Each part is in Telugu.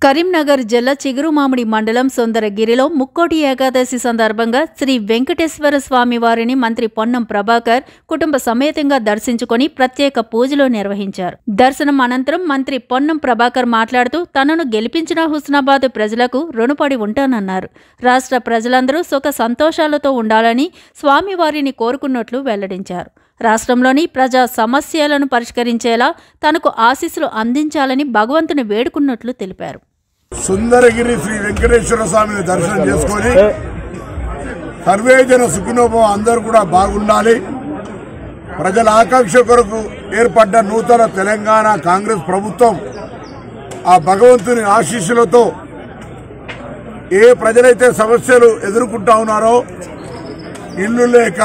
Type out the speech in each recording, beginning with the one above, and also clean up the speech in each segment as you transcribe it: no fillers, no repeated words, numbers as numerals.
కరీంనగర్ జిల్లా చిగురుమామిడి మండలం సుందరగిరిలో ముక్కోటి ఏకాదశి సందర్భంగా శ్రీ వెంకటేశ్వర స్వామి వారిని మంత్రి పొన్నం ప్రభాకర్ కుటుంబ సమేతంగా దర్శించుకొని ప్రత్యేక పూజలు నిర్వహించారు. దర్శనం అనంతరం మంత్రి పొన్నం ప్రభాకర్ మాట్లాడుతూ తనను గెలిపించిన హుస్నాబాద్ ప్రజలకు రుణపడి ఉంటానన్నారు. రాష్ట్ర ప్రజలందరూ సుఖ సంతోషాలతో ఉండాలని స్వామివారిని కోరుకున్నట్లు వెల్లడించారు. రాష్ట్రంలోని ప్రజా సమస్యలను పరిష్కరించేలా తనకు ఆశీస్సులు అందించాలని భగవంతుని వేడుకున్నట్లు తెలిపారు. సుందరగిరి శ్రీ వెంకటేశ్వర స్వామిని దర్శనం చేసుకుని సర్వేజన సుఖినోభవం అందరూ కూడా బాగుండాలి. ప్రజల ఆకాంక్ష కొరకు ఏర్పడ్డ నూతన తెలంగాణ కాంగ్రెస్ ప్రభుత్వం ఆ భగవంతుని ఆశీస్సులతో ఏ ప్రజలైతే సమస్యలు ఎదుర్కొంటా ఉన్నారో, ఇల్లు లేక,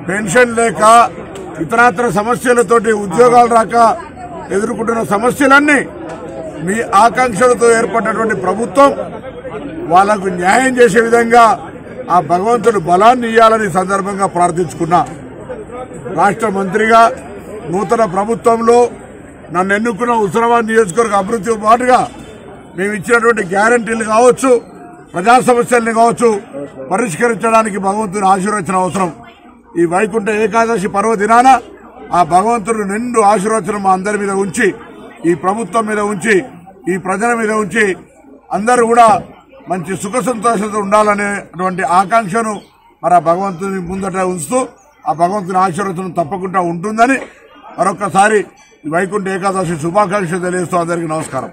పెన్షన్ లేక, ఇతరత్ర సమస్యలతోటి ఉద్యోగాలు రాక ఎదుర్కొంటున్న సమస్యలన్నీ మీ ఆకాంక్షలతో ఏర్పడినటువంటి ప్రభుత్వం వాళ్లకు న్యాయం చేసే విధంగా ఆ భగవంతుడు బలాన్ని ఇవ్వాలని సందర్భంగా ప్రార్థించుకున్నా. రాష్ట్ర మంత్రిగా నూతన ప్రభుత్వంలో నన్ను ఎన్నుకున్న హుస్నాబాద్ నియోజకవర్గ అభివృద్ధితో పాటుగా మేము ఇచ్చినటువంటి గ్యారంటీలు కావచ్చు, ప్రజా సమస్యల్ని కావచ్చు పరిష్కరించడానికి భగవంతుని ఆశీర్వచనం అవసరం. ఈ వైకుంఠ ఏకాదశి పర్వదినాన ఆ భగవంతుడు నిండు ఆశీర్వచనం మా అందరి మీద ఉంచి, ఈ ప్రభుత్వం మీద ఉంచి, ఈ ప్రజల మీద ఉంచి అందరూ కూడా మంచి సుఖ సంతోషంతో ఉండాలనేటువంటి ఆకాంక్షను మరి ఆ భగవంతుని ముందట ఉంచుతూ ఆ భగవంతుని ఆశీర్వచనం తప్పకుండా ఉంటుందని మరొకసారి ఈ వైకుంఠ ఏకాదశి శుభాకాంక్షలు తెలియజేస్తూ అందరికీ నమస్కారం.